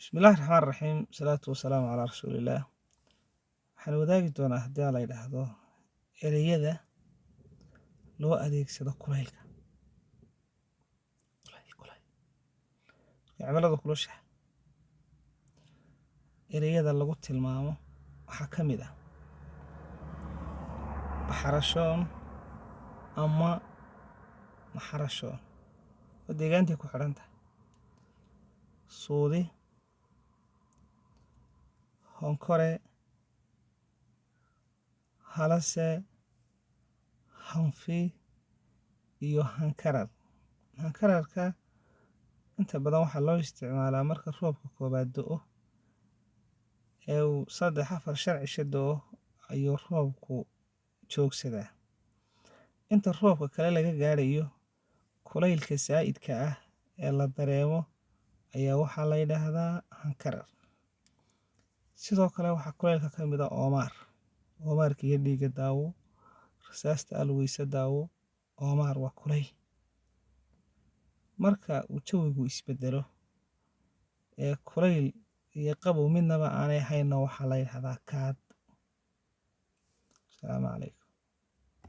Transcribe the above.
Bismillahi Raxmaani Raxiim. Salaatu wasalaamu calaa rasuulillaah. Waxaan wadaagi doonaa haddii la yidhaahdo ereyada loo adeegsado kulaylka. Cimilada kulushahay ereyada lagu tilmaamo waxaa ka mid ah baxarashoon ama maxarashoon oo deegaantii ku xidhan tahay, suudi, honkore, halase, hanfi iyo hankarar. Hankararka inta badan waxaa loo isticmaalaa marka roobka koobaad da'o ee uu 3-4 cisho da'o ayuu roobku joogsadaa. Inta roobka kale laga gaarayo, kulaylka saa'idka ah ee la dareemo ayaa waxaa la yidhaahdaa hankarar. Sidoo kale waxaa kulaylka ka mid ah oomaar. Oomaarka iyo dhiigga daawo, rasaasta alweysa daawo. Oomaar waa kulayl. Marka uu jawigu isbedelo ee kulayl iyo qabow midnaba aanay ahayn waxaa la yidhaahdaa kaad. Assalaamu calaykum.